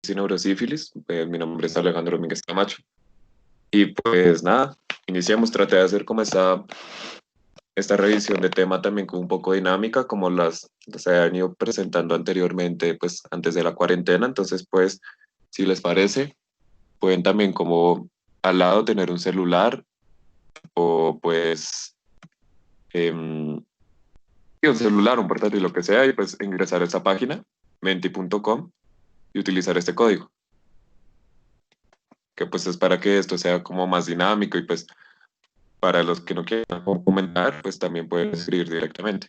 y neurosífilis. Mi nombre es Alejandro Domínguez Camacho. Y pues nada, iniciamos, traté de hacer como esta revisión de tema también con un poco dinámica, como las se han ido presentando anteriormente, pues antes de la cuarentena. Entonces, pues, si les parece, pueden también como al lado tener un celular o pues sí, un celular, un portátil, lo que sea, y pues ingresar a esta página, menti.com, y utilizar este código, que pues es para que esto sea como más dinámico y pues para los que no quieran comentar, pues también pueden escribir directamente.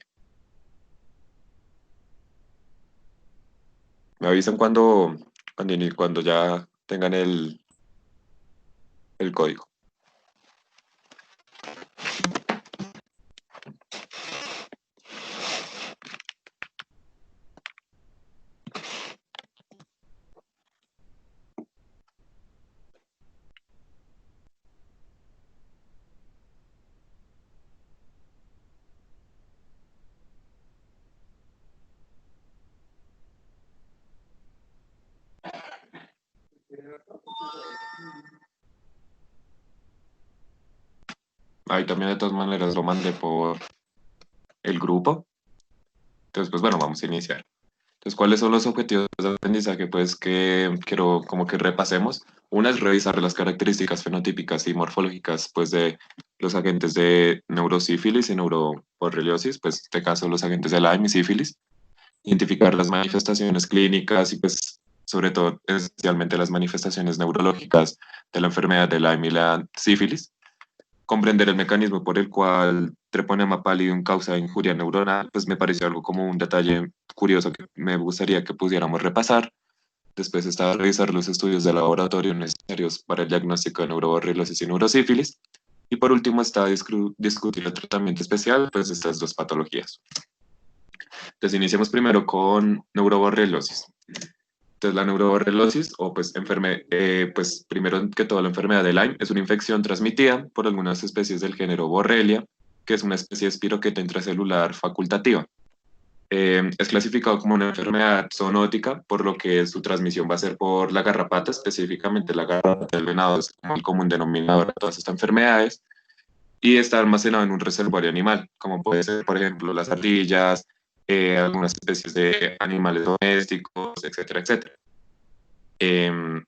Me avisan cuando ya tengan el código. Ahí también de todas maneras lo mandé por el grupo. Entonces, pues bueno, vamos a iniciar. Entonces, ¿cuáles son los objetivos de aprendizaje? Pues que quiero como que repasemos. Una es revisar las características fenotípicas y morfológicas pues de los agentes de neurosífilis y neuroborreliosis, pues en este caso los agentes de Lyme y sífilis, identificar las manifestaciones clínicas y pues sobre todo especialmente las manifestaciones neurológicas de la enfermedad de Lyme y la sífilis, comprender el mecanismo por el cual Treponema pallidum causa injuria neuronal, pues me pareció algo como un detalle curioso que me gustaría que pudiéramos repasar. Después está revisar los estudios de laboratorio necesarios para el diagnóstico de neuroborreliosis y neurosífilis. Y por último está discutir el tratamiento especial, pues de estas dos patologías. Entonces iniciemos primero con neuroborreliosis. Entonces, la neuroborreliosis, o pues, pues primero que todo la enfermedad de Lyme, es una infección transmitida por algunas especies del género Borrelia, que es una especie de espiroqueta intracelular facultativa. Es clasificado como una enfermedad zoonótica, por lo que su transmisión va a ser por la garrapata, específicamente la garrapata del venado, es como el común denominador de todas estas enfermedades, y está almacenado en un reservorio animal, como puede ser, por ejemplo, las ardillas, algunas especies de animales domésticos, etcétera, etcétera. Eh,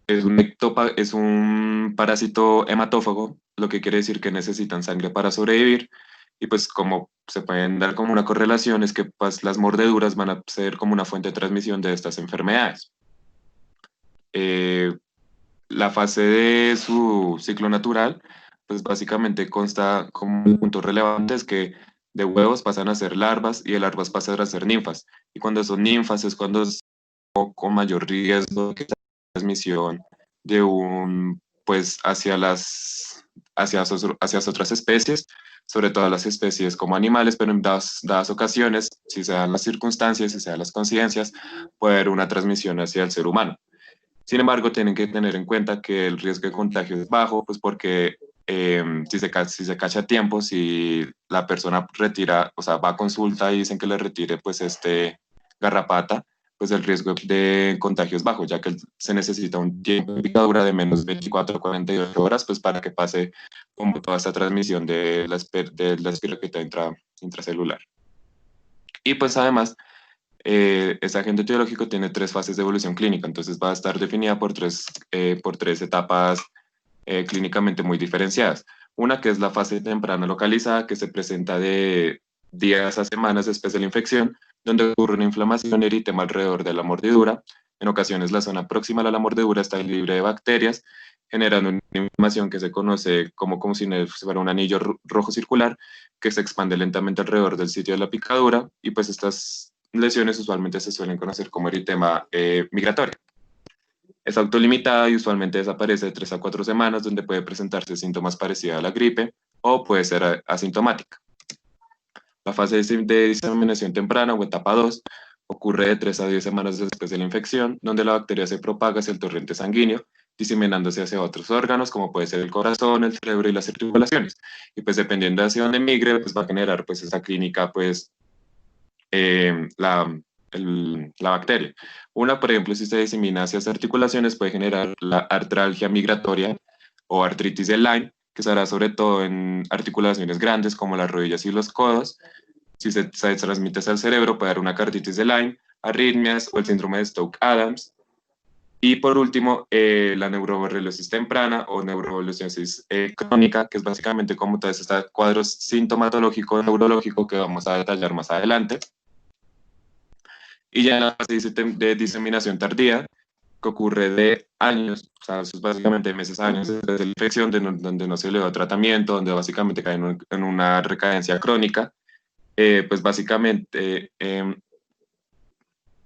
es un parásito hematófago, lo que quiere decir que necesitan sangre para sobrevivir. Y pues como se pueden dar como una correlación es que pues, las mordeduras van a ser como una fuente de transmisión de estas enfermedades. Eh, la fase de su ciclo natural, pues básicamente consta como un punto relevante es que de huevos pasan a ser larvas y de larvas pasan a ser ninfas. Y cuando son ninfas es cuando es con mayor riesgo de transmisión de pues hacia otras especies, sobre todo las especies como animales, pero en dadas ocasiones, si se dan las circunstancias, si se dan las coincidencias, puede haber una transmisión hacia el ser humano. Sin embargo, tienen que tener en cuenta que el riesgo de contagio es bajo, pues porque si se cacha a tiempo, si la persona retira, o sea, va a consulta y dicen que le retire pues garrapata, pues el riesgo de contagio es bajo, ya que se necesita un tiempo de picadura de menos 24 a 48 horas, pues para que pase como toda esta transmisión de la espiroqueta intracelular. Y pues además, este agente etiológico tiene tres fases de evolución clínica, entonces va a estar definida por tres etapas clínicamente muy diferenciadas. Una que es la fase temprana localizada, que se presenta de días a semanas después de la infección, donde ocurre una inflamación eritema alrededor de la mordedura. En ocasiones la zona próxima a la mordedura está libre de bacterias, generando una inflamación que se conoce como si fuera un anillo rojo circular que se expande lentamente alrededor del sitio de la picadura y pues estas lesiones usualmente se suelen conocer como eritema migratorio. Es autolimitada y usualmente desaparece de 3 a 4 semanas, donde puede presentarse síntomas parecidos a la gripe o puede ser asintomática. La fase de diseminación temprana o etapa 2 ocurre de 3 a 10 semanas después de la infección, donde la bacteria se propaga hacia el torrente sanguíneo, diseminándose hacia otros órganos, como puede ser el corazón, el cerebro y las articulaciones. Y pues dependiendo de hacia dónde migre, pues va a generar pues esa clínica, pues la la bacteria. Una, por ejemplo, si se disemina hacia las articulaciones, puede generar la artralgia migratoria o artritis de Lyme, que se hará sobre todo en articulaciones grandes como las rodillas y los codos. Si se transmite hacia el cerebro, puede dar una carditis de Lyme, arritmias o el síndrome de Stokes-Adams. Y por último, la neuroborreliosis temprana o neuroborreliosis crónica, que es básicamente como todo este cuadro sintomatológico neurológico que vamos a detallar más adelante. Y ya en la fase de diseminación tardía, que ocurre de años, o sea, eso es básicamente meses a años desde la infección, donde no se le da tratamiento, donde básicamente cae en una recadencia crónica, pues básicamente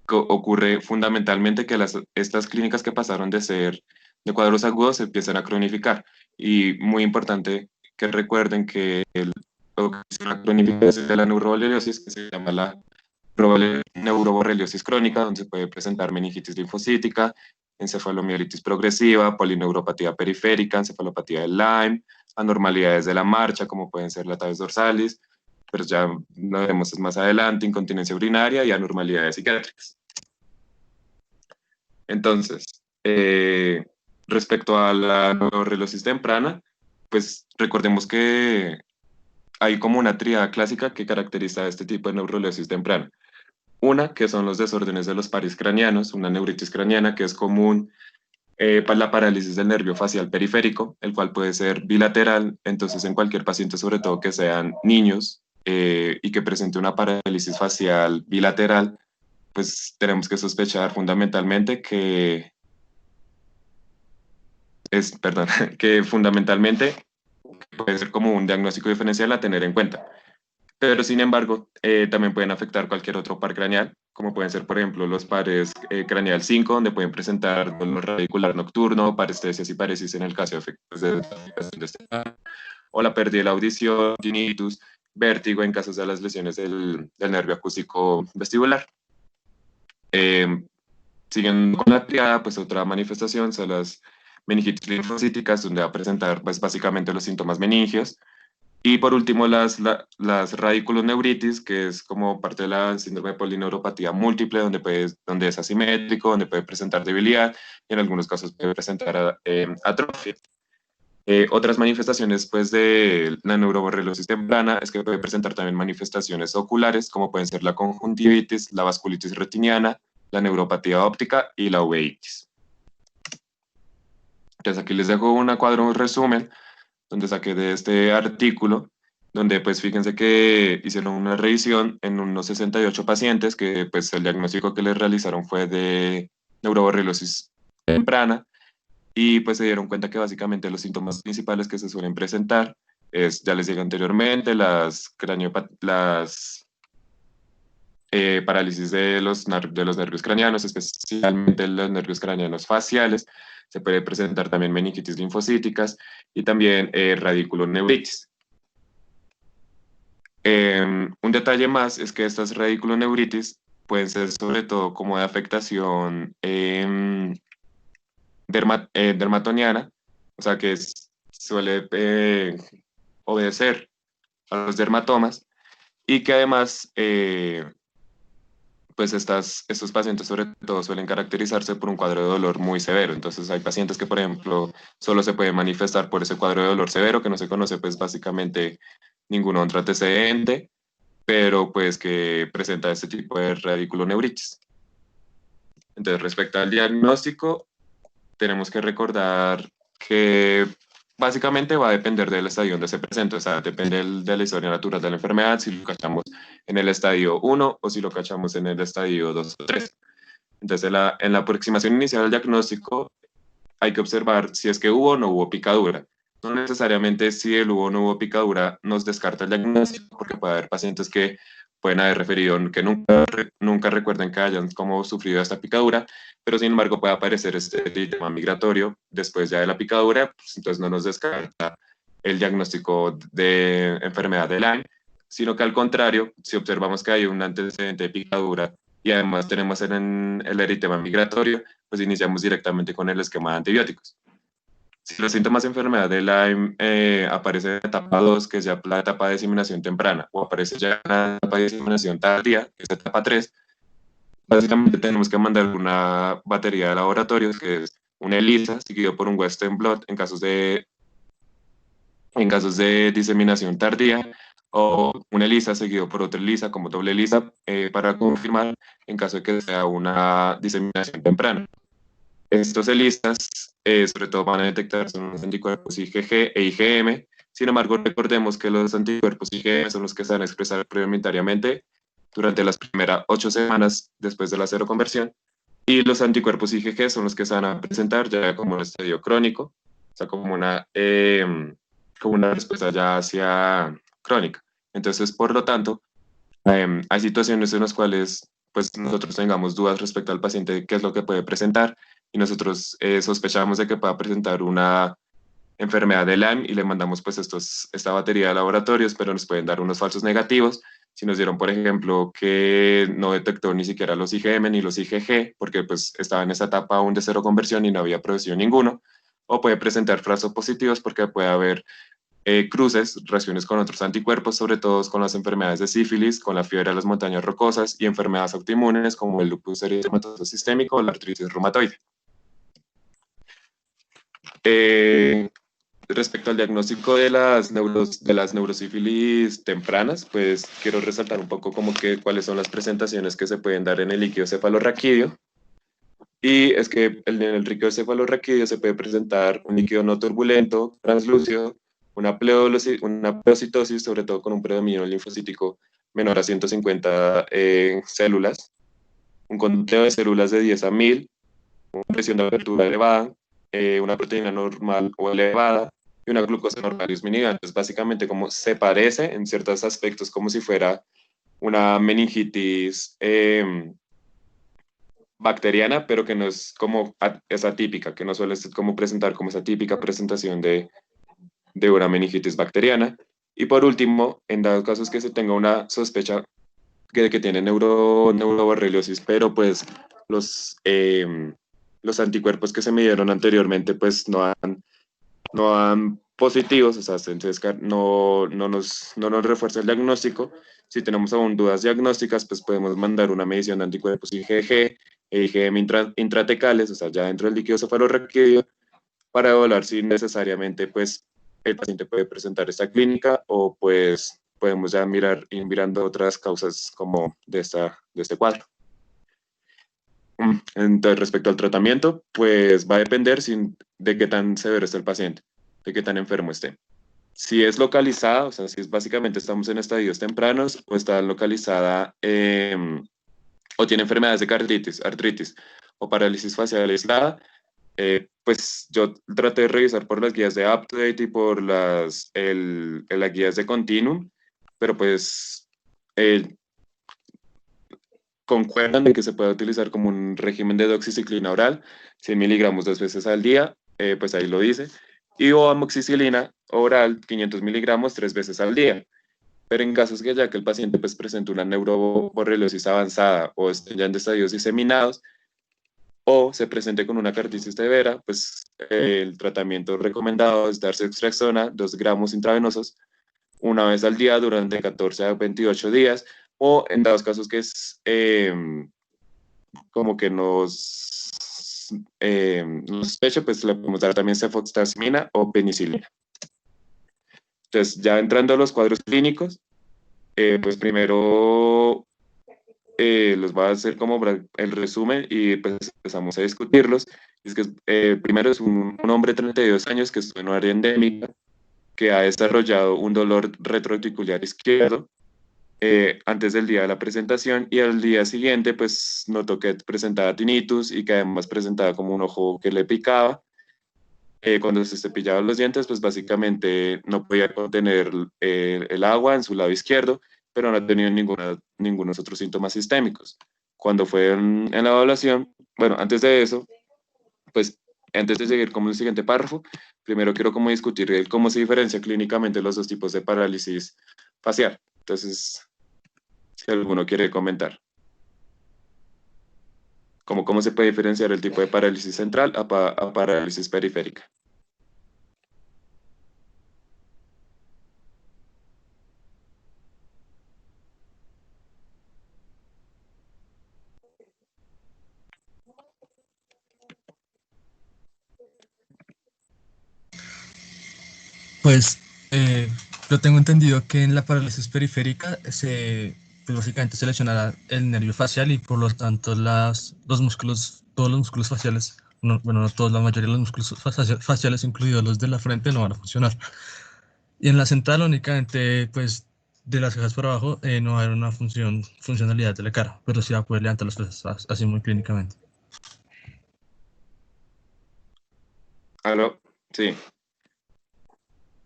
ocurre fundamentalmente que estas clínicas que pasaron de ser de cuadros agudos se empiezan a cronificar. Y muy importante que recuerden que lo que es una cronificación de la neuroborreliosis, que se llama la neuroborreliosis crónica, donde se puede presentar meningitis linfocítica, encefalomielitis progresiva, polineuropatía periférica, encefalopatía de Lyme, anormalidades de la marcha, como pueden ser la tabes dorsalis, pero ya lo veremos más adelante, incontinencia urinaria y anormalidades psiquiátricas. Entonces, respecto a la neuroborreliosis temprana, pues recordemos que hay como una tríada clásica que caracteriza este tipo de neuroborreliosis temprana. Una, que son los desórdenes de los pares craneanos, una neuritis craneana que es común para la parálisis del nervio facial periférico, el cual puede ser bilateral, entonces en cualquier paciente, sobre todo que sean niños y que presente una parálisis facial bilateral, pues tenemos que sospechar fundamentalmente perdón, que fundamentalmente puede ser como un diagnóstico diferencial a tener en cuenta. Pero sin embargo, también pueden afectar cualquier otro par craneal, como pueden ser, por ejemplo, los pares craneal 5, donde pueden presentar dolor radicular nocturno, parestesias y paresis en el caso de efectos de este par, o la pérdida de la audición, tinnitus, vértigo en casos de las lesiones del nervio acústico vestibular. Siguiendo con la triada, pues otra manifestación son las meningitis linfocíticas, donde va a presentar pues, básicamente los síntomas meningios. Y por último, las radiculoneuritis, que es como parte de la síndrome de polineuropatía múltiple, donde es asimétrico, donde puede presentar debilidad y en algunos casos puede presentar atrofia. Otras manifestaciones pues, de la neuroborreliosis temprana es que puede presentar también manifestaciones oculares, como pueden ser la conjuntivitis, la vasculitis retiniana, la neuropatía óptica y la uveitis. Entonces aquí les dejo un cuadro, un resumen, donde saqué de este artículo, donde pues fíjense que hicieron una revisión en unos 68 pacientes que pues el diagnóstico que les realizaron fue de neuroborreliosis temprana y pues se dieron cuenta que básicamente los síntomas principales que se suelen presentar es, ya les dije anteriormente, las parálisis de los nervios craneanos, especialmente los nervios craneanos faciales. Se puede presentar también meningitis linfocíticas y también radiculoneuritis. Un detalle más es que estas radiculoneuritis pueden ser sobre todo como de afectación dermatoniana, o sea que suele obedecer a los dermatomas y que además pues estos pacientes sobre todo suelen caracterizarse por un cuadro de dolor muy severo. Entonces hay pacientes que, por ejemplo, solo se pueden manifestar por ese cuadro de dolor severo, que no se conoce pues básicamente ningún otro antecedente, pero pues que presenta este tipo de radiculoneuritis. Entonces, respecto al diagnóstico, tenemos que recordar que básicamente va a depender del estadio donde se presenta, o sea, depende de la historia natural de la enfermedad, si lo cachamos en el estadio 1 o si lo cachamos en el estadio 2 o 3. Entonces, en la aproximación inicial del diagnóstico hay que observar si es que hubo o no hubo picadura. No necesariamente si el hubo o no hubo picadura nos descarta el diagnóstico, porque puede haber pacientes que pueden haber referido que nunca recuerden que hayan como sufrido esta picadura, pero sin embargo puede aparecer este eritema migratorio después ya de la picadura, pues entonces no nos descarta el diagnóstico de enfermedad de Lyme, sino que al contrario, si observamos que hay un antecedente de picadura y además tenemos el eritema migratorio, pues iniciamos directamente con el esquema de antibióticos. Si los síntomas de enfermedad de Lyme aparecen en etapa 2, que es ya la etapa de diseminación temprana, o aparece ya en la etapa de diseminación tardía, que es etapa 3, Básicamente tenemos que mandar una batería de laboratorios, que es un ELISA, seguido por un Western blot en casos de diseminación tardía, o un ELISA seguido por otro ELISA como doble ELISA para confirmar en caso de que sea una diseminación temprana. Estos ELISAs, sobre todo, van a detectar son los anticuerpos IgG e IgM. Sin embargo, recordemos que los anticuerpos IgM son los que se van a expresar prioritariamente durante las primeras 8 semanas después de la seroconversión, y los anticuerpos IgG son los que se van a presentar ya como un estadio crónico, o sea, como una respuesta ya hacia crónica. Entonces, por lo tanto, hay situaciones en las cuales pues nosotros tengamos dudas respecto al paciente de qué es lo que puede presentar, y nosotros sospechamos de que pueda presentar una enfermedad de Lyme y le mandamos pues esta batería de laboratorios, pero nos pueden dar unos falsos negativos. Si nos dieron, por ejemplo, que no detectó ni siquiera los IgM ni los IgG, porque pues estaba en esa etapa aún de cero conversión y no había producido ninguno, o puede presentar falsos positivos porque puede haber cruces, reacciones con otros anticuerpos, sobre todo con las enfermedades de sífilis, con la fiebre de las montañas rocosas y enfermedades autoinmunes como el lupus eritematoso sistémico o la artritis reumatoide. Eh, Respecto al diagnóstico de las neurosífilis tempranas, pues quiero resaltar un poco como que cuáles son las presentaciones que se pueden dar en el líquido cefalorraquídeo. Y es que en el líquido cefalorraquídeo se puede presentar un líquido no turbulento, translúcido, una pleocitosis, sobre todo con un predominio linfocítico menor a 150 células, un conteo de células de 10 a 1000, una presión de apertura elevada, una proteína normal o elevada y una glucosa normal disminuida. Entonces, básicamente, como se parece en ciertos aspectos como si fuera una meningitis bacteriana, pero que no es como es atípica, que no suele ser como presentar como esa típica presentación de una meningitis bacteriana. Y por último, en dados casos que se tenga una sospecha que tiene neuroborreliosis, pero pues los, eh, los anticuerpos que se midieron anteriormente pues no dan positivos, o sea, entonces no nos refuerza el diagnóstico. Si tenemos aún dudas diagnósticas, pues podemos mandar una medición de anticuerpos IgG e IgM intratecales, o sea, ya dentro del líquido cefalorraquídeo, para evaluar si necesariamente pues el paciente puede presentar esta clínica o pues podemos ya ir mirando otras causas como de este cuadro. Entonces, respecto al tratamiento, pues va a depender de qué tan severo esté el paciente, de qué tan enfermo esté. Si es localizada, o sea, si es básicamente estamos en estadios tempranos, o está localizada o tiene enfermedades de artritis o parálisis facial aislada, pues yo traté de revisar por las guías de UpToDate y por las guías de Continuum, pero pues eh, concuerdan en que se puede utilizar como un régimen de doxiciclina oral, 100 miligramos 2 veces al día, pues ahí lo dice, y o amoxicilina oral, 500 miligramos 3 veces al día. Pero en casos que ya que el paciente pues presenta una neuroborreliosis avanzada o esté ya en estadios diseminados, o se presente con una carditis severa, pues el tratamiento recomendado es darse extraxona, 2 gramos intravenosos, una vez al día durante 14 a 28 días, o en dados casos que es como que nos sospeche, pues le podemos dar también cefoxitamina o penicilina. Entonces, ya entrando a los cuadros clínicos, pues primero los voy a hacer como el resumen y pues empezamos a discutirlos. Es que primero es un hombre de 32 años que estuvo en una área endémica, que ha desarrollado un dolor retroarticular izquierdo antes del día de la presentación, y al día siguiente pues notó que presentaba tinnitus y que además presentaba como un ojo que le picaba. Cuando se cepillaba los dientes, pues básicamente no podía contener el agua en su lado izquierdo, pero no ha tenido ningunos otros síntomas sistémicos. Cuando fue en la evaluación, bueno, antes de eso, pues antes de seguir como el siguiente párrafo, primero quiero como discutir cómo se diferencia clínicamente los dos tipos de parálisis facial. Entonces, si alguno quiere comentar, cómo se puede diferenciar el tipo de parálisis central a parálisis periférica. Pues eh, yo tengo entendido que en la parálisis periférica pues básicamente se lesiona el nervio facial y por lo tanto los músculos, todos los músculos faciales, bueno, no todos, la mayoría de los músculos faciales, incluidos los de la frente, no van a funcionar. Y en la central únicamente, pues de las cejas para abajo, no va a haber una funcionalidad de la cara, pero sí va a poder levantar las cosas así muy clínicamente. ¿Aló? Sí.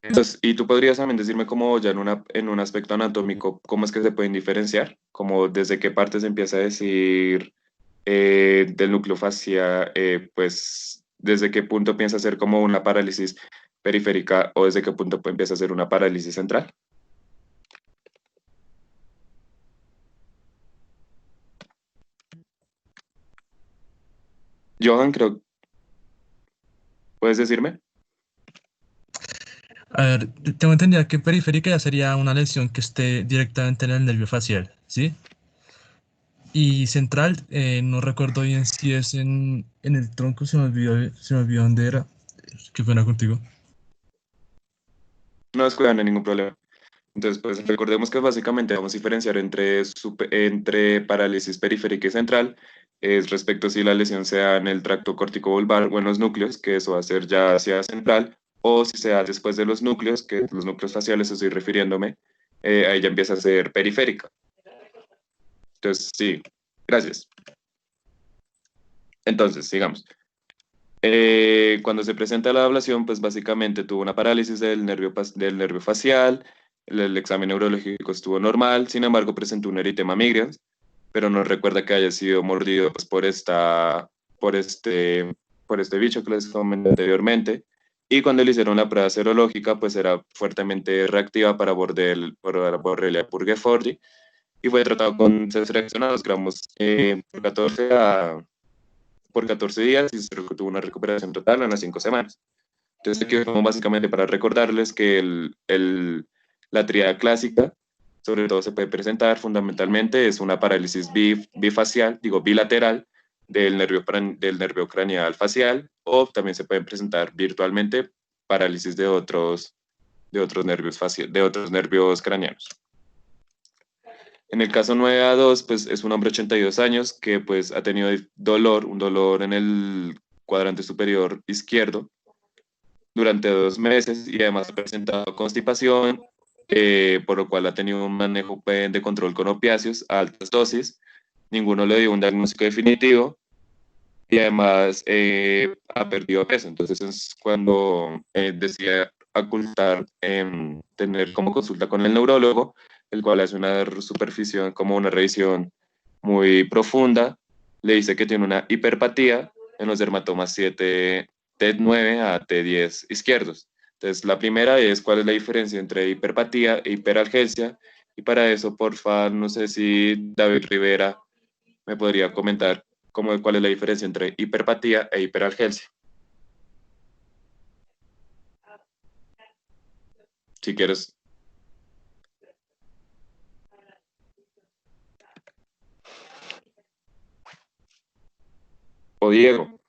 Entonces, ¿y tú podrías también decirme cómo ya en un aspecto anatómico, cómo es que se pueden diferenciar? Como desde qué parte se empieza a decir del núcleo facial, pues desde qué punto piensa ser como una parálisis periférica o desde qué punto empieza a ser una parálisis central. Johan, creo, ¿puedes decirme? A ver, tengo entendido que periférica ya sería una lesión que esté directamente en el nervio facial, ¿sí? Y central, no recuerdo bien si es en el tronco, se me olvidó dónde era. Qué pena contigo. No descuida, no hay ningún problema. Entonces, pues recordemos que básicamente vamos a diferenciar entre parálisis periférica y central, es respecto a si la lesión sea en el tracto corticobulbar o en los núcleos, que eso va a ser ya hacia central, o si sea después de los núcleos, que los núcleos faciales estoy refiriéndome, ahí ya empieza a ser periférica. Entonces, sí, gracias. Entonces, sigamos. Cuando se presenta la ablación, pues básicamente tuvo una parálisis del nervio facial, el examen neurológico estuvo normal, sin embargo presentó un eritema migrans, pero no recuerda que haya sido mordido pues, por este, por este bicho que les comenté anteriormente. Y cuando le hicieron la prueba serológica, pues era fuertemente reactiva para Borrelia burgdorferi y fue tratado con ceftriaxona 2 gramos por 14 días y se tuvo una recuperación total en las 5 semanas. Entonces, aquí como básicamente para recordarles que la tríada clásica, sobre todo se puede presentar fundamentalmente, es una parálisis bifacial, digo bilateral, del nervio craneal facial, o también se pueden presentar virtualmente parálisis de otros nervios craneanos. En el caso 9A2, pues es un hombre de 82 años que pues ha tenido un dolor en el cuadrante superior izquierdo durante 2 meses y además ha presentado constipación, por lo cual ha tenido un manejo de control con opiáceos a altas dosis. Ninguno le dio un diagnóstico definitivo y además ha perdido peso. Entonces es cuando decide ocultar, tener como consulta con el neurólogo, el cual hace una supervisión, como una revisión muy profunda. Le dice que tiene una hiperpatía en los dermatomas 7, T9 a T10 izquierdos. Entonces, la primera es cuál es la diferencia entre hiperpatía e hiperalgesia. Y para eso, porfa, no sé si David Rivera me podría comentar cuál es la diferencia entre hiperpatía e hiperalgesia. Si quieres, o Diego.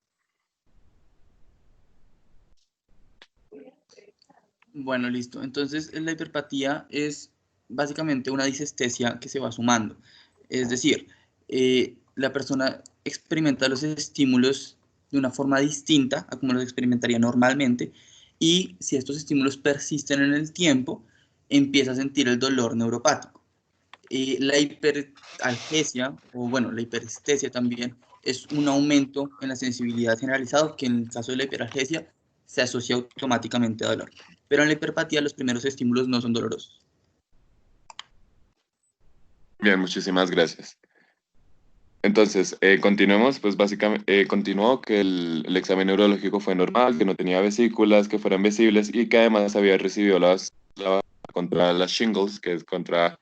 Bueno, listo. Entonces, la hiperpatía es básicamente una disestesia que se va sumando. Es decir, la persona experimenta los estímulos de una forma distinta a como los experimentaría normalmente y si estos estímulos persisten en el tiempo, empieza a sentir el dolor neuropático. La hiperalgesia, o bueno, la hiperestesia también, es un aumento en la sensibilidad generalizado que en el caso de la hiperalgesia se asocia automáticamente a dolor. Pero en la hiperpatía los primeros estímulos no son dolorosos. Bien, muchísimas gracias. Entonces, continuemos, pues básicamente continuó que el examen neurológico fue normal, que no tenía vesículas, que fueran visibles y que además había recibido contra las shingles, que es contra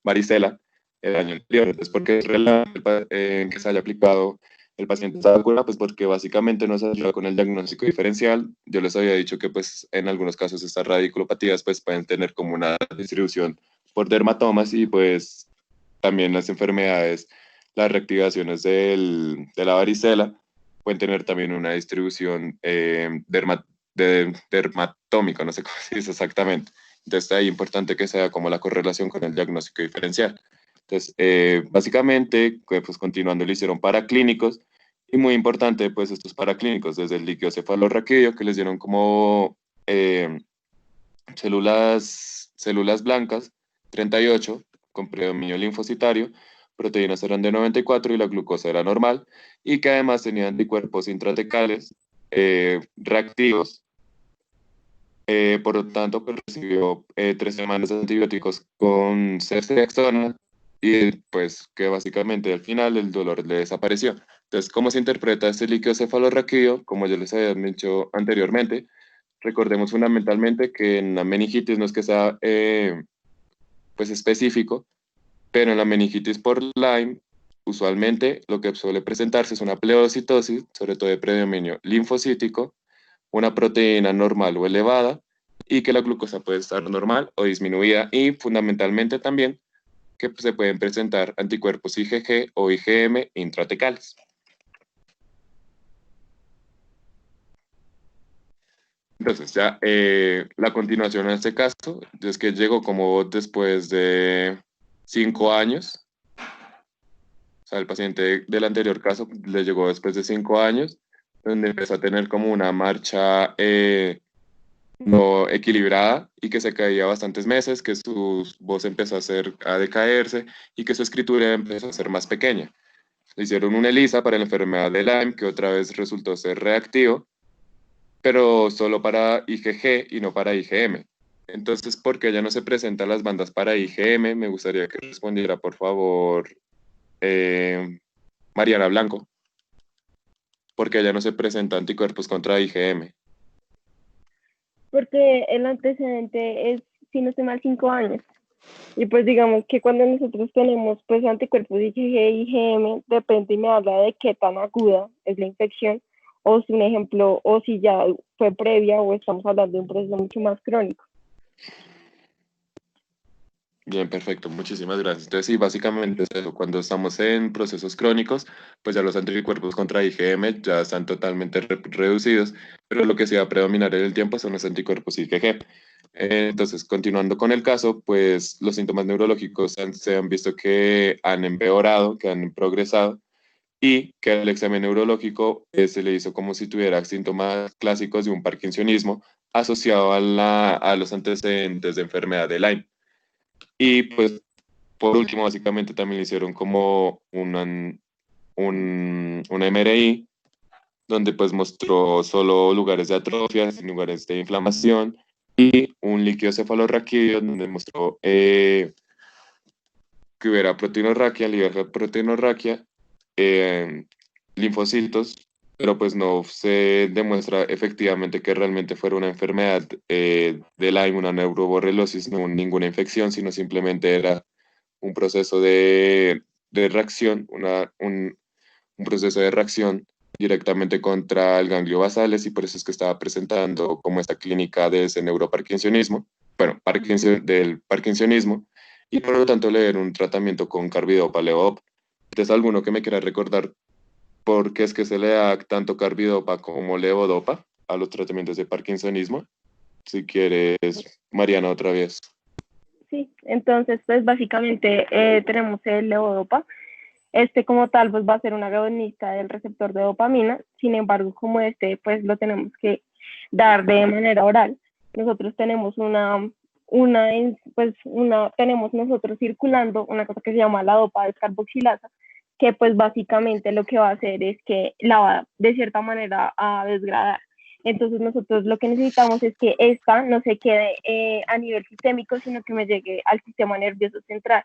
varicela, el año anterior. Entonces, ¿por qué es relevante que se haya aplicado el paciente esta vacuna? Pues porque básicamente nos ayuda con el diagnóstico diferencial. Yo les había dicho que pues en algunos casos estas radiculopatías pues pueden tener como una distribución por dermatomas y pues también las enfermedades, las reactivaciones de la varicela pueden tener también una distribución dermatómico, no sé cómo se dice exactamente. Entonces, ahí es importante que sea como la correlación con el diagnóstico diferencial. Entonces, básicamente, pues continuando, lo hicieron paraclínicos, y muy importante, pues estos paraclínicos, desde el líquido cefalorraquídeo, que les dieron como células blancas, 38, con predominio linfocitario, proteínas eran de 94 y la glucosa era normal, y que además tenían anticuerpos intratecales reactivos. Por lo tanto, pues, recibió 3 semanas de antibióticos con ceftriaxona y pues que básicamente al final el dolor le desapareció. Entonces, ¿cómo se interpreta este líquido cefalorraquídeo? Como ya les había dicho anteriormente, recordemos fundamentalmente que en la meningitis no es que sea pues específico, pero en la meningitis por Lyme, usualmente lo que suele presentarse es una pleurocitosis, sobre todo de predominio linfocítico, una proteína normal o elevada, y que la glucosa puede estar normal o disminuida, y fundamentalmente también que se pueden presentar anticuerpos IgG o IgM intratecales. Entonces, ya la continuación en este caso es que llegó como después de 5 años. O sea, el paciente del anterior caso le llegó después de 5 años, donde empezó a tener como una marcha no equilibrada y que se caía bastantes meses, que su voz empezó a decaerse y que su escritura empezó a ser más pequeña. Le hicieron una ELISA para la enfermedad de Lyme, que otra vez resultó ser reactivo, pero solo para IgG y no para IgM. Entonces, ¿por qué ya no se presentan las bandas para IgM? Me gustaría que respondiera, por favor, Mariana Blanco, porque ya no se presentan anticuerpos contra IgM. Porque el antecedente es, si no estoy mal, 5 años. Y pues digamos que cuando nosotros tenemos pues anticuerpos IgG y IgM, depende y me habla de qué tan aguda es la infección, o si un ejemplo, o si ya fue previa o estamos hablando de un proceso mucho más crónico. Bien, perfecto, muchísimas gracias. Entonces, sí, básicamente es eso. Cuando estamos en procesos crónicos, pues ya los anticuerpos contra IgM ya están totalmente reducidos, pero lo que sí va a predominar en el tiempo son los anticuerpos IgG. Entonces, continuando con el caso, pues los síntomas neurológicos se han visto que han empeorado, que han progresado, y que el examen neurológico se le hizo como si tuviera síntomas clásicos de un parkinsonismo asociado a los antecedentes de enfermedad de Lyme. Y pues por último, básicamente también le hicieron como una MRI, donde pues mostró solo lugares de atrofia, sin lugares de inflamación, y un líquido cefalorraquídeo, donde mostró que hubiera proteinorraquia, proteinorraquia, linfocitos, pero pues no se demuestra efectivamente que realmente fuera una enfermedad de Lyme, una neuroborrelosis, no ninguna infección, sino simplemente era un proceso de reacción, un proceso de reacción directamente contra el ganglio basales, y por eso es que estaba presentando como esta clínica de ese neuroparkinsonismo, bueno, del parkinsonismo, y por lo tanto le dieron un tratamiento con carbidopa, levodopa. ¿Entonces alguno que me quiera recordar por qué es que se le da tanto carbidopa como levodopa a los tratamientos de parkinsonismo? Si quieres, Mariana, otra vez. Sí, entonces pues básicamente tenemos el levodopa. Este como tal pues va a ser un agonista del receptor de dopamina, sin embargo como este pues lo tenemos que dar de manera oral. Nosotros tenemos tenemos nosotros circulando una cosa que se llama la dopa descarboxilasa, que pues básicamente lo que va a hacer es que la va de cierta manera a desgradar. Entonces nosotros lo que necesitamos es que esta no se quede a nivel sistémico, sino que me llegue al sistema nervioso central.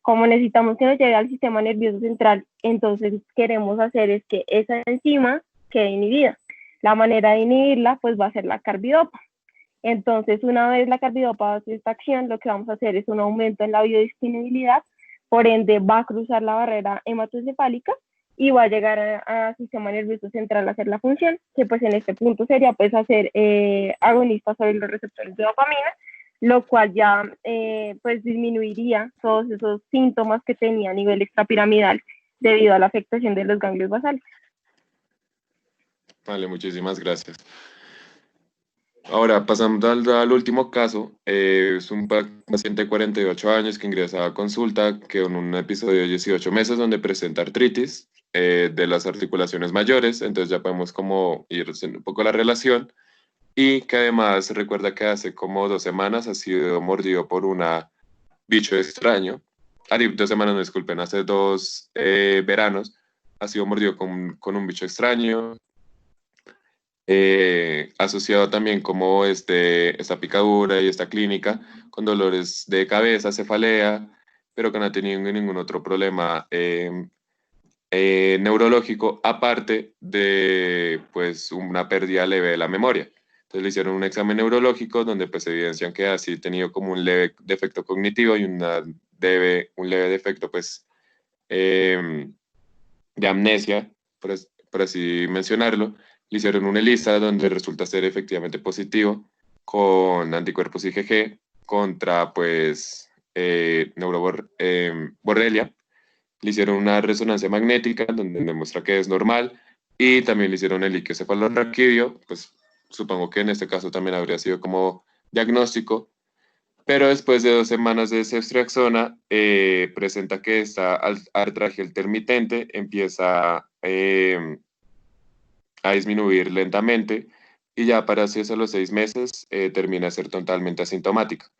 Como necesitamos que nos llegue al sistema nervioso central, entonces queremos hacer es que esa enzima quede inhibida. La manera de inhibirla pues va a ser la carbidopa. Entonces, una vez la carbidopa hace esta acción, lo que vamos a hacer es un aumento en la biodisponibilidad, por ende va a cruzar la barrera hematoencefálica y va a llegar al sistema nervioso central a hacer la función, que pues en este punto sería pues hacer agonista sobre los receptores de dopamina, lo cual ya pues disminuiría todos esos síntomas que tenía a nivel extrapiramidal debido a la afectación de los ganglios basales. Vale, muchísimas gracias. Ahora, pasando al último caso, es un paciente de 48 años que ingresa a consulta que en un episodio de 18 meses donde presenta artritis de las articulaciones mayores, entonces ya podemos como ir haciendo un poco la relación y que además recuerda que hace como 2 semanas ha sido mordido por una bicho extraño. 2 semanas, no, disculpen, hace 2 veranos ha sido mordido con un bicho extraño, asociado también como esta picadura y esta clínica con dolores de cabeza, cefalea, pero que no ha tenido ningún otro problema neurológico, aparte de pues una pérdida leve de la memoria. Entonces le hicieron un examen neurológico donde pues evidencian que así ha tenido como un leve defecto cognitivo y un leve defecto pues de amnesia, por así mencionarlo. Le hicieron una ELISA donde resulta ser efectivamente positivo con anticuerpos IgG contra pues borrelia. Le hicieron una resonancia magnética donde demuestra que es normal y también le hicieron el cefalorraquídeo, pues supongo que en este caso también habría sido como diagnóstico, pero después de 2 semanas de ceftriaxona presenta que esta artralgia intermitente empieza a disminuir lentamente y ya para hacia los 6 meses termina a ser totalmente asintomática.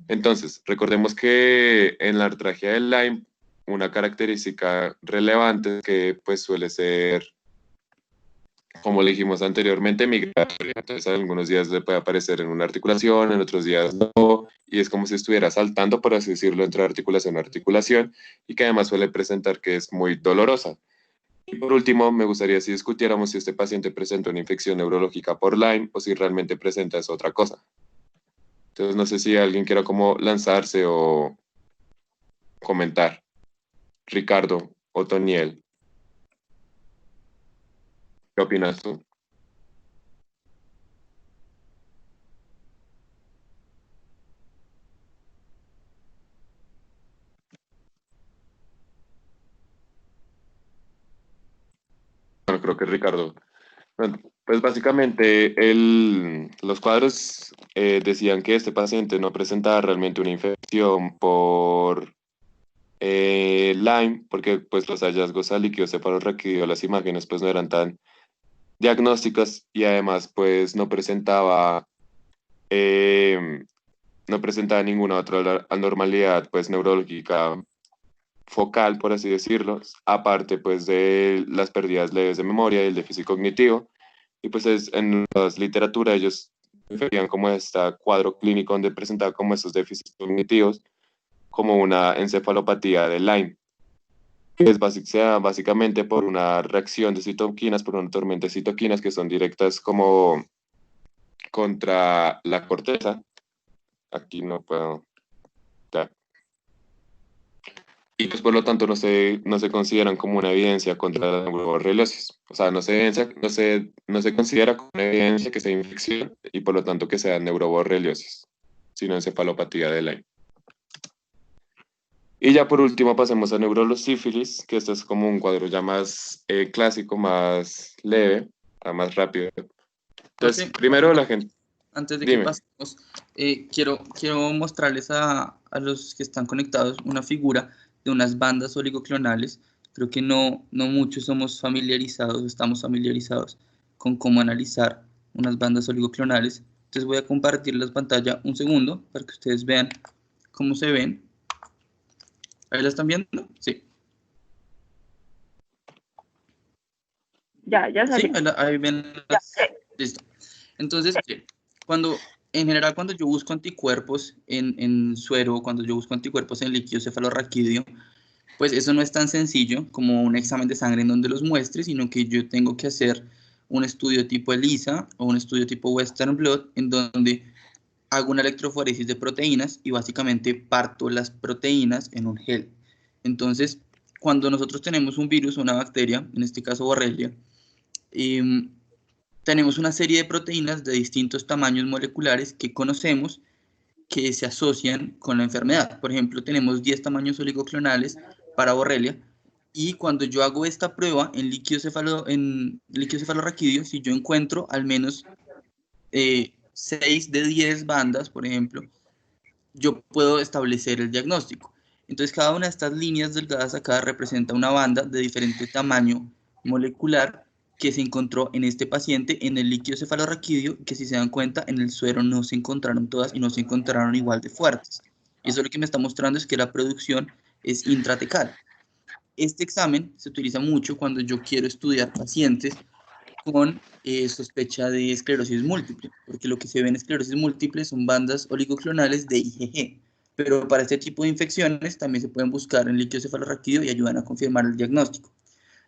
Entonces, recordemos que en la artralgia del Lyme, una característica relevante que pues suele ser, como le dijimos anteriormente, migratoria. Entonces, algunos días le puede aparecer en una articulación, en otros días no, y es como si estuviera saltando, por así decirlo, entre articulación a articulación, y que además suele presentar que es muy dolorosa. Y por último, me gustaría si discutiéramos si este paciente presenta una infección neurológica por Lyme o si realmente presenta es otra cosa. Entonces, no sé si alguien quiera como lanzarse o comentar. Ricardo o Toniel, ¿qué opinas tú? Bueno, creo que Ricardo. Bueno, pues básicamente los cuadros decían que este paciente no presentaba realmente una infección por Lyme, porque pues los hallazgos a líquido cefalorraquídeo, las imágenes pues no eran tan diagnósticas y además pues eh, no presentaba ninguna otra anormalidad pues neurológica focal, por así decirlo, aparte pues de las pérdidas leves de memoria y el déficit cognitivo. Y pues en la literatura ellos referían como este cuadro clínico donde presentaba como estos déficits cognitivos como una encefalopatía de Lyme, que es básicamente por una reacción de citoquinas, por una tormenta de citoquinas que son directas como contra la corteza. Aquí no puedo... Ya. Y pues por lo tanto no se consideran como una evidencia contra la neuroborreliosis. O sea, no se considera como una evidencia que sea infección y por lo tanto que sea neuroborreliosis, sino encefalopatía de Lyme. Y ya por último pasemos a neurosífilis, que esto es como un cuadro ya más clásico, más leve, más rápido. Entonces, Profe, primero la gente... antes de que Dime. pasemos, quiero mostrarles a los que están conectados una figura de unas bandas oligoclonales. Creo que no muchos somos familiarizados, estamos familiarizados con cómo analizar unas bandas oligoclonales. Entonces voy a compartir la pantalla un segundo para que ustedes vean cómo se ven. ¿Ahí la están viendo? Sí. Ya Sí, salió. ahí ven las... Listo. Entonces, en general, cuando yo busco anticuerpos en suero, cuando yo busco anticuerpos en líquido cefalorraquídeo, pues eso no es tan sencillo como un examen de sangre en donde los muestre, sino que yo tengo que hacer un estudio tipo ELISA o un estudio tipo Western Blot, en donde hago una electroforesis de proteínas y básicamente parto las proteínas en un gel. Entonces, cuando nosotros tenemos un virus o una bacteria, en este caso Borrelia, tenemos una serie de proteínas de distintos tamaños moleculares que conocemos que se asocian con la enfermedad. Por ejemplo, tenemos 10 tamaños oligoclonales para Borrelia y cuando yo hago esta prueba en líquido cefalorraquídeo, si yo encuentro al menos 6 de 10 bandas, por ejemplo, yo puedo establecer el diagnóstico. Entonces, cada una de estas líneas delgadas acá representa una banda de diferente tamaño molecular que se encontró en este paciente en el líquido cefalorraquídeo, que si se dan cuenta, en el suero no se encontraron todas y no se encontraron igual de fuertes. Y eso lo que me está mostrando es que la producción es intratecal. Este examen se utiliza mucho cuando yo quiero estudiar pacientes con sospecha de esclerosis múltiple, porque lo que se ve en esclerosis múltiple son bandas oligoclonales de IgG, pero para este tipo de infecciones también se pueden buscar en líquido cefalorraquídeo y ayudan a confirmar el diagnóstico.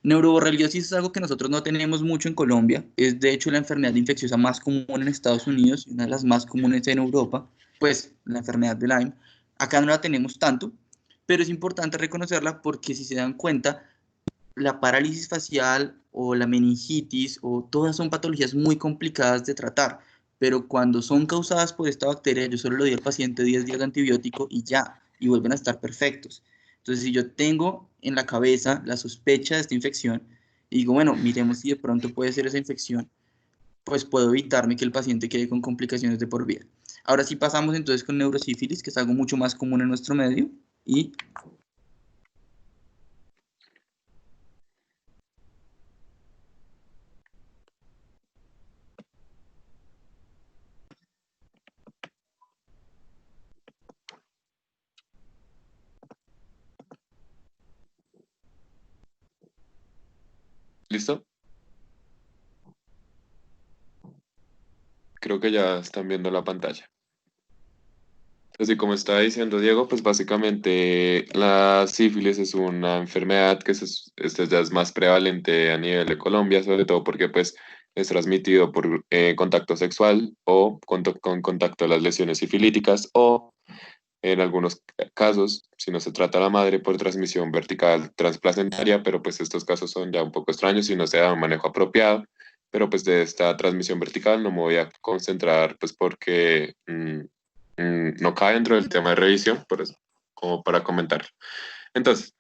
Neuroborreliosis es algo que nosotros no tenemos mucho en Colombia, es de hecho la enfermedad infecciosa más común en Estados Unidos y una de las más comunes en Europa, pues la enfermedad de Lyme. Acá no la tenemos tanto, pero es importante reconocerla porque si se dan cuenta, la parálisis facial o la meningitis o todas son patologías muy complicadas de tratar, pero cuando son causadas por esta bacteria, yo solo le doy al paciente 10 días de antibiótico y ya, y vuelven a estar perfectos. Entonces, si yo tengo en la cabeza la sospecha de esta infección y digo, bueno, miremos si de pronto puede ser esa infección, pues puedo evitarme que el paciente quede con complicaciones de por vida. Ahora sí pasamos entonces con neurosífilis, que es algo mucho más común en nuestro medio, y ¿Listo? Creo que ya están viendo la pantalla. Así como estaba diciendo Diego, pues básicamente la sífilis es una enfermedad que este ya es más prevalente a nivel de Colombia, sobre todo porque pues es transmitido por contacto sexual o con contacto de las lesiones sifilíticas o en algunos casos, si no se trata a la madre, por transmisión vertical transplacentaria, pero pues estos casos son ya un poco extraños y no se da un manejo apropiado, pero pues de esta transmisión vertical no me voy a concentrar pues porque no cae dentro del tema de revisión, por eso, como para comentar. Entonces,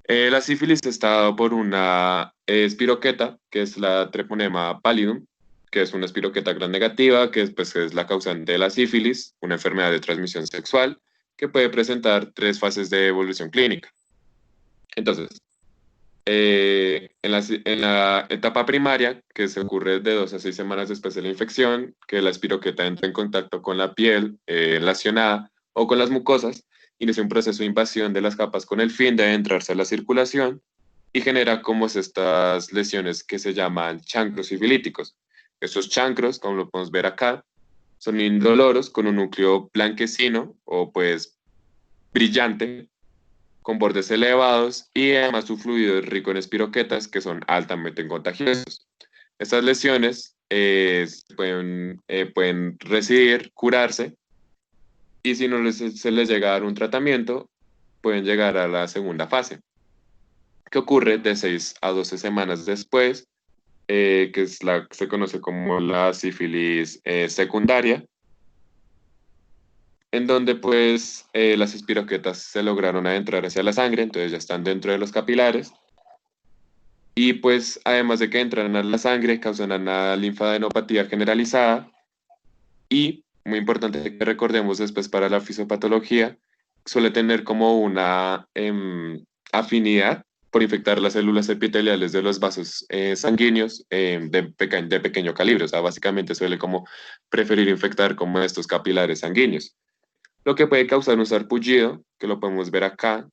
la sífilis está dado por una espiroqueta, que es la Treponema pallidum, que es una espiroqueta gram negativa, que pues, es la causante de la sífilis, una enfermedad de transmisión sexual, que puede presentar 3 fases de evolución clínica. Entonces, en la etapa primaria, que se ocurre de 2 a 6 semanas después de la infección, que la espiroqueta entra en contacto con la piel lesionada o con las mucosas, inicia un proceso de invasión de las capas con el fin de adentrarse a la circulación y genera como estas lesiones que se llaman chancros sifilíticos. Estos chancros, como lo podemos ver acá, son indoloros con un núcleo blanquecino o pues brillante, con bordes elevados y además su fluido es rico en espiroquetas que son altamente contagiosos. Estas lesiones pueden residir, curarse y si no se les llega a dar un tratamiento, pueden llegar a la segunda fase, que ocurre de 6 a 12 semanas después, que es la que se conoce como la sífilis secundaria, en donde pues las espiroquetas se lograron adentrar hacia la sangre, entonces ya están dentro de los capilares, y pues además de que entran a la sangre, causan una linfadenopatía generalizada, y muy importante que recordemos después para la fisiopatología, suele tener como una afinidad por infectar las células epiteliales de los vasos sanguíneos de pequeño calibre, o sea, básicamente suele como preferir infectar como estos capilares sanguíneos, lo que puede causar un sarpullido, que lo podemos ver acá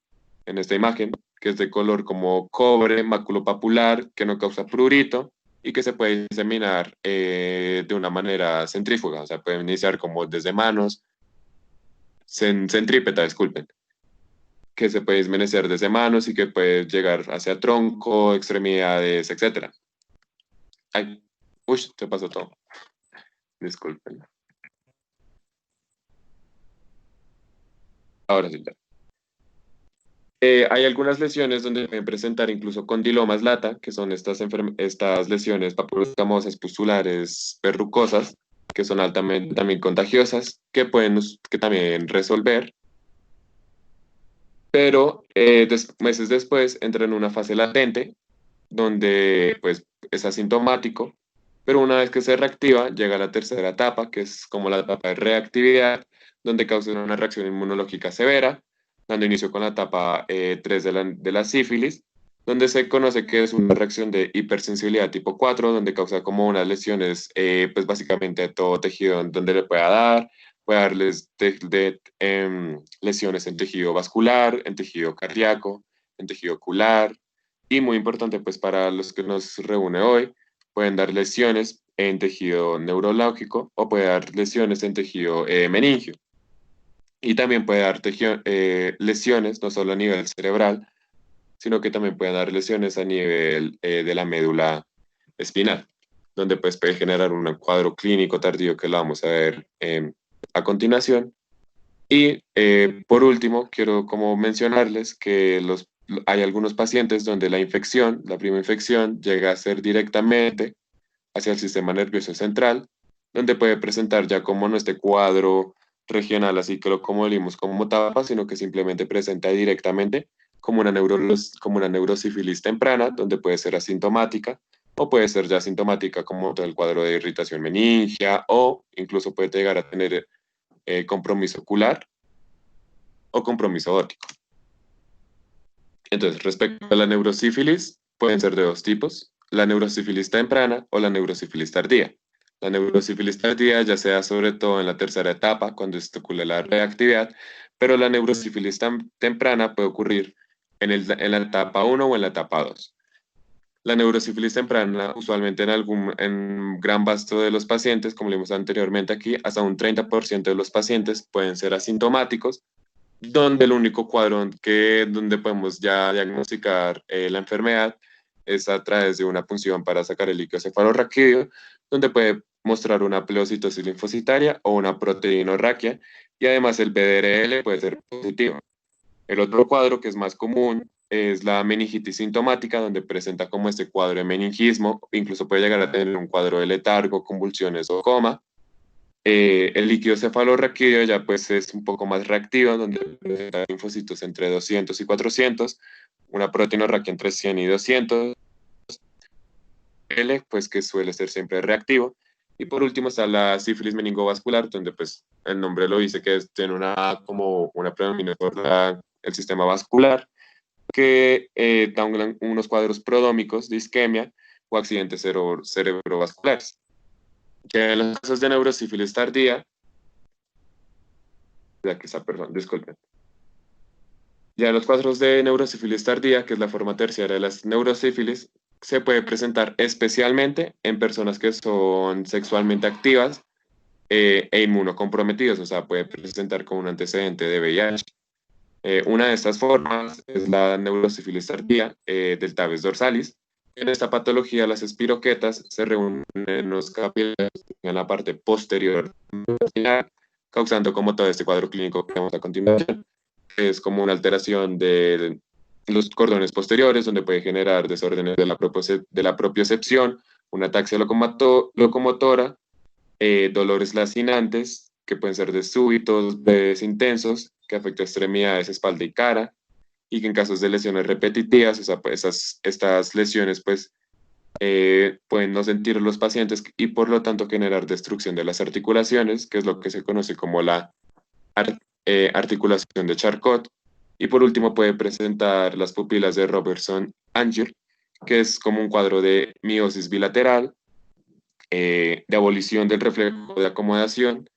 en esta imagen, que es de color como cobre, maculopapular, que no causa prurito y que se puede diseminar de una manera centrífuga, o sea, puede iniciar como desde manos, centrípeta, disculpen, que se puede desmenecer desde manos y que puede llegar hacia tronco, extremidades, etc. Ay, uy, se pasó todo. Disculpen. Ahora sí, ya. Hay algunas lesiones donde pueden presentar incluso condilomas lata, que son estas lesiones papuloscamosas pustulares verrucosas, que son altamente también contagiosas, que pueden que también resolver, pero meses después entran en una fase latente, donde pues es asintomático pero una vez que se reactiva, llega a la tercera etapa, que es como la etapa de reactividad, donde causa una reacción inmunológica severa, dando inicio con la etapa 3 de la sífilis, donde se conoce que es una reacción de hipersensibilidad tipo 4, donde causa como unas lesiones, pues básicamente a todo tejido donde le puede darles lesiones en tejido vascular, en tejido cardíaco, en tejido ocular, y muy importante pues para los que nos reúne hoy, pueden dar lesiones en tejido neurológico o puede dar lesiones en tejido meningio. Y también puede dar lesiones no solo a nivel cerebral, sino que también pueden dar lesiones a nivel de la médula espinal, donde pues puede generar un cuadro clínico tardío que lo vamos a ver a continuación. Y por último, quiero como mencionarles que hay algunos pacientes donde la infección, la primera infección, llega a ser directamente hacia el sistema nervioso central, donde puede presentar ya como no este cuadro regional, así que como vimos como tapa, sino que simplemente presenta directamente como una neurosífilis temprana, donde puede ser asintomática, o puede ser ya asintomática como todo el cuadro de irritación meningia, o incluso puede llegar a tener compromiso ocular o compromiso óptico. Entonces, respecto a la neurosífilis, pueden ser de dos tipos, la neurosífilis temprana o la neurosífilis tardía. La neurosífilis tardía ya sea sobre todo en la tercera etapa, cuando esto ocurre la reactividad, pero la neurosífilis temprana puede ocurrir en la etapa 1 o en la etapa 2. La neurosífilis temprana, usualmente en gran vasto de los pacientes, como vimos anteriormente aquí, hasta un 30% de los pacientes pueden ser asintomáticos, donde el único cuadro donde podemos ya diagnosticar la enfermedad es a través de una punción para sacar el líquido cefalorraquídeo, donde puede mostrar una pleocitosis linfocitaria o una proteinorraquia, y además el BDRL puede ser positivo. El otro cuadro que es más común es la meningitis sintomática, donde presenta como este cuadro de meningismo, incluso puede llegar a tener un cuadro de letargo, convulsiones o coma. El líquido cefalorraquídeo ya pues es un poco más reactivo, donde presenta linfocitos entre 200 y 400, una proteinorraquia entre 100 y 200, L, pues que suele ser siempre reactivo. Y por último está la sífilis meningovascular, donde pues el nombre lo dice que tiene como una predominancia por el sistema vascular, que da unos cuadros prodómicos de isquemia o accidentes cerebrovasculares. Que en los casos de neurosífilis tardía, ya que esa persona, disculpen. Ya en los cuadros de neurosífilis tardía, que es la forma terciaria de las neurosífilis, se puede presentar especialmente en personas que son sexualmente activas e inmunocomprometidos, o sea, puede presentar con un antecedente de VIH. Una de estas formas es la neurosífilis tardía del tabes dorsalis. En esta patología, las espiroquetas se reúnen en los capilares en la parte posterior, causando como todo este cuadro clínico que vemos a continuación. Es como una alteración de los cordones posteriores, donde puede generar desórdenes de la propiocepción, una ataxia locomotora, dolores lacinantes, que pueden ser de súbitos, breves, intensos, que afectan extremidades, espalda y cara, y que en casos de lesiones repetitivas, o sea, pues estas lesiones pues pueden no sentir los pacientes y por lo tanto generar destrucción de las articulaciones, que es lo que se conoce como la articulación de Charcot. Y por último puede presentar las pupilas de Robertson-Angel, que es como un cuadro de miosis bilateral, de abolición del reflejo de acomodación,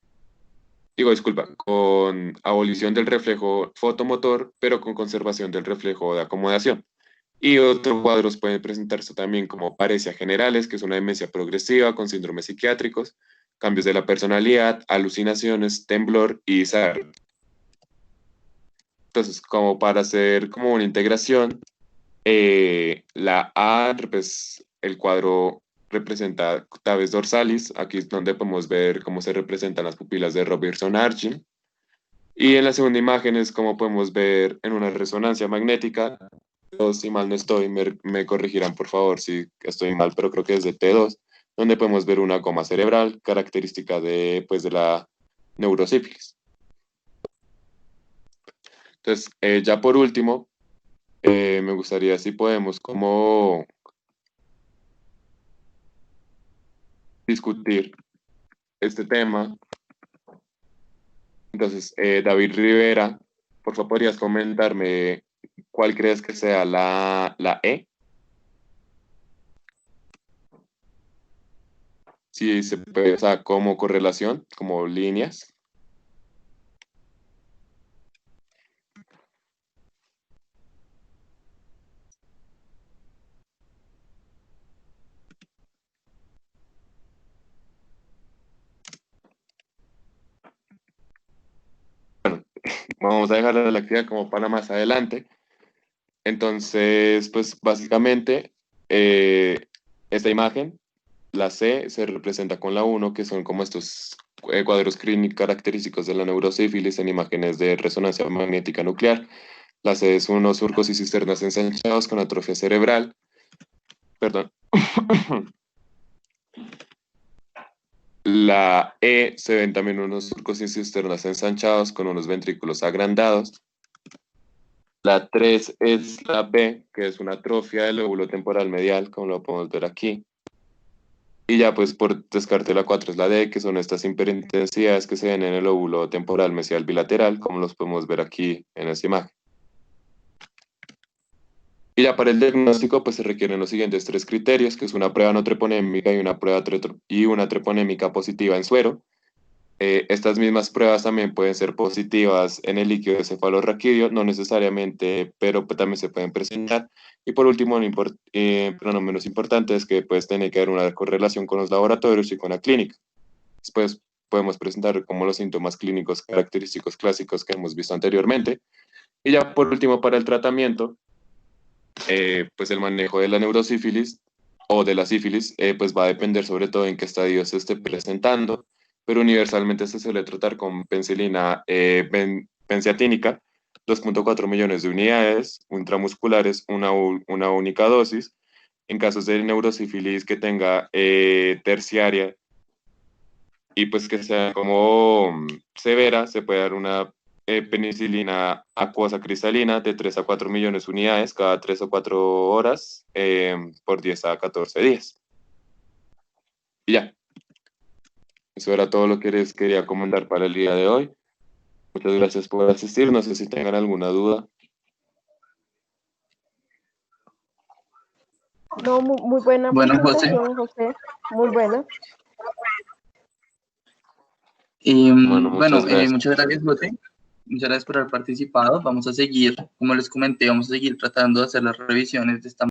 con abolición del reflejo fotomotor, pero con conservación del reflejo de acomodación. Y otros cuadros pueden presentarse también como paresia generales, que es una demencia progresiva con síndromes psiquiátricos, cambios de la personalidad, alucinaciones, temblor y desarrollo. Entonces, como para hacer como una integración, la A, pues el cuadro representa tabes dorsalis, aquí es donde podemos ver cómo se representan las pupilas de Robertson-Argin. Y en la segunda imagen es como podemos ver en una resonancia magnética, si mal no estoy, me corregirán por favor si estoy mal, pero creo que es de T2, donde podemos ver una coma cerebral característica pues, de la neurosífilis. Entonces, ya por último, me gustaría si podemos como discutir este tema. Entonces, David Rivera, por favor, ¿podrías comentarme cuál crees que sea la E? Sí, se puede, o sea, como correlación, como líneas. Vamos a dejar la actividad como para más adelante. Entonces, pues básicamente, esta imagen, la C, se representa con la 1, que son como estos cuadros clínicos característicos de la neurosífilis en imágenes de resonancia magnética nuclear. La C es unos surcos y cisternas ensanchados con atrofia cerebral. Perdón. La E se ven también unos surcos y cisternas ensanchados con unos ventrículos agrandados. La 3 es la B, que es una atrofia del lóbulo temporal medial, como lo podemos ver aquí. Y ya pues por descarte la 4 es la D, que son estas hiperintensidades que se ven en el lóbulo temporal mesial bilateral, como los podemos ver aquí en esta imagen. Y ya para el diagnóstico pues se requieren los siguientes 3 criterios, que es una prueba no treponémica y una treponémica positiva en suero. Estas mismas pruebas también pueden ser positivas en el líquido cefalorraquídeo, no necesariamente, pero también se pueden presentar. Y por último, pero no menos importante, es que pues tiene que haber una correlación con los laboratorios y con la clínica. Después podemos presentar como los síntomas clínicos característicos clásicos que hemos visto anteriormente. Y ya por último, para el tratamiento, pues el manejo de la neurosífilis o de la sífilis, pues va a depender sobre todo en qué estadio se esté presentando, pero universalmente se suele tratar con penicilina benciatínica, 2.4 millones de unidades intramusculares, una única dosis. En casos de neurosífilis que tenga terciaria y pues que sea como severa, se puede dar una penicilina acuosa cristalina de 3 a 4 millones de unidades cada 3 o 4 horas por 10 a 14 días. Y ya. Eso era todo lo que les quería comentar para el día de hoy. Muchas gracias por asistir. No sé si tengan alguna duda. No, muy buena Bueno, José. presentación, José. Muy buena. Bueno, muchas gracias. muchas gracias, José. Muchas gracias por haber participado. Vamos a seguir, como les comenté, vamos a seguir tratando de hacer las revisiones de esta